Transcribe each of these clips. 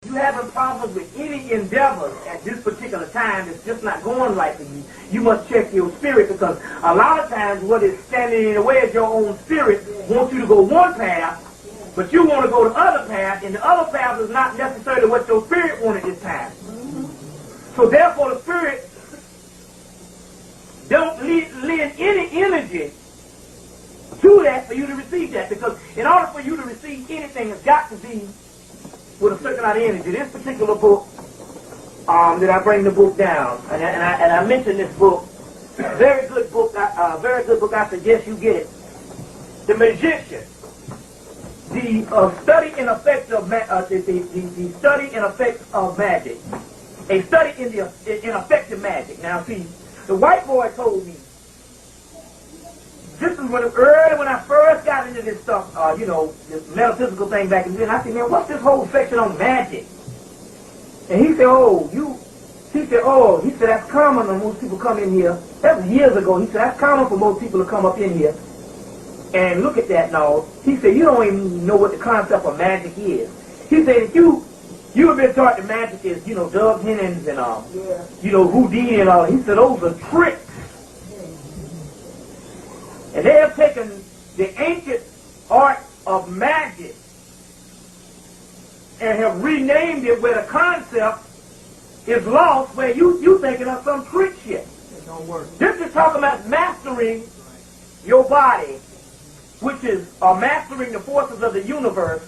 you having problems with any endeavors at this particular time, it's just not going right for you, you must check your spirit, because a lot of times what is standing in the way is your own spirit wants you to go one path, but you want to go the other path, and the other path is not necessarily what your spirit wanted this time. So therefore the spirit don't lend any energy to that for you to receive that, because in order for you to receive anything, it's got to be with a certain amount of energy. This particular book, that I bring the book down, and I mentioned this book, very good book. I suggest you get it. The Magician, the study and effects of the study and effects of magic, a study in effective magic. Now, see, the white boy told me. This is early when I first got into this stuff, this metaphysical thing back in then. I said, man, what's this whole section on magic? And he said, that's common when most people come in here. That was years ago. He said, that's common for most people to come up in here and look at that and all. He said, you don't even know what the concept of magic is. He said, if you have been taught that magic is, Doug Hennings and, Houdini and all. He said, those are tricks. And they have taken the ancient art of magic and have renamed it where the concept is lost, where you thinking of some trick shit. It don't work. This is talking about mastering your body, which is mastering the forces of the universe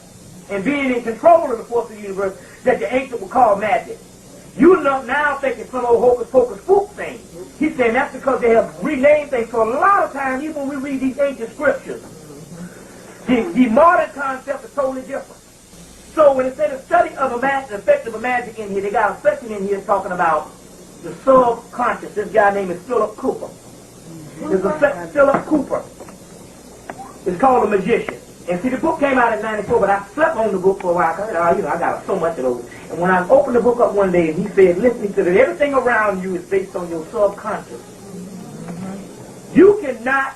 and being in control of the forces of the universe that the ancient would call magic. You're now thinking some old hocus-pocus spook thing. He's saying that's because they have renamed things. So a lot of times, even when we read these ancient scriptures, the modern concept is totally different. So when it said a study of the effect of a magic in here, they got a section in here talking about the subconscious. This guy named is Philip Cooper. There's a section, Philip Cooper. It's called The Magician. And see, the book came out in '94, but I slept on the book for a while. I got so much of those. And when I opened the book up one day, he said, listen to it, everything around you is based on your subconscious. You cannot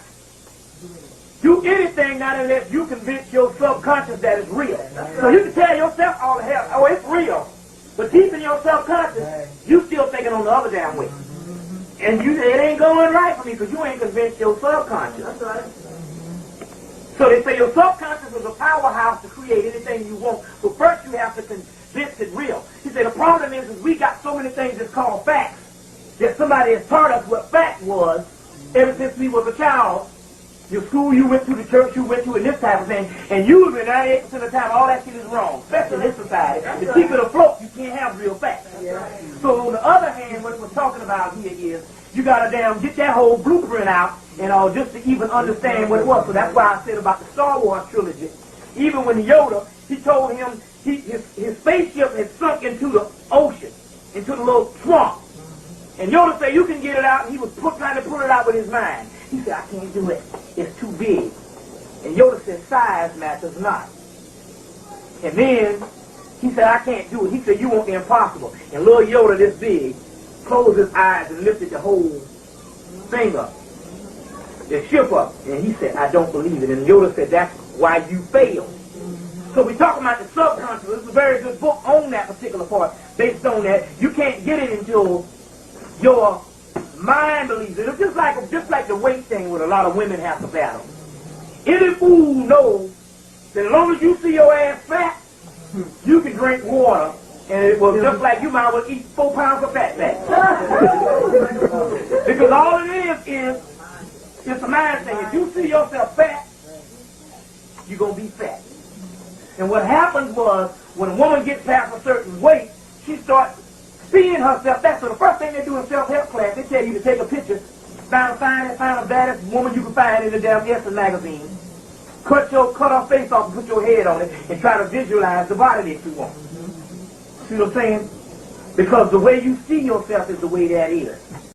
do anything not unless you convince your subconscious that it's real. So you can tell yourself all the hell, oh, it's real. But deep in your subconscious, you still thinking on the other damn way. And it ain't going right for me because you ain't convinced your subconscious. That's right. So they say your subconscious is a powerhouse to create anything you want. But first you have to convince it real. He said the problem is we got so many things that's called facts that somebody has taught us what fact was ever since we was a child. Your school you went to, the church you went to, and this type of thing. And usually 98% of the time all that shit is wrong, especially in this society. To keep it afloat, you can't have real facts. So on the other hand, what we're talking about here is you gotta get that whole blueprint out and all just to even understand what it was. So that's why I said about the Star Wars trilogy. Even when Yoda, he told him his spaceship had sunk into the ocean, into the little swamp. And Yoda said, you can get it out, and he was trying to pull it out with his mind. He said, I can't do it. It's too big. And Yoda said, size matters not. And then he said, I can't do it. He said, you want the impossible. And little Yoda, this big, closed his eyes and lifted the whole thing up, the ship up. And he said, I don't believe it. And Yoda said, that's why you failed. So we talk about the subconscious. This is a very good book on that particular part, based on that. You can't get it until your mind believes it. It's just like the weight thing with a lot of women have to battle. Any fool knows that as long as you see your ass fat, you can drink water, and it will just like you might as well eat 4 pounds of fat back. Because all it is it's a mind thing. If you see yourself fat, you're going to be fat. And what happens was, when a woman gets past a certain weight, she starts seeing herself fat. So the first thing they do in self-help class, they tell you to take a picture, find the baddest woman you can find in the damn Essence magazine, cut her face off and put your head on it, and try to visualize the body that you want. See what I'm saying? Because the way you see yourself is the way that is.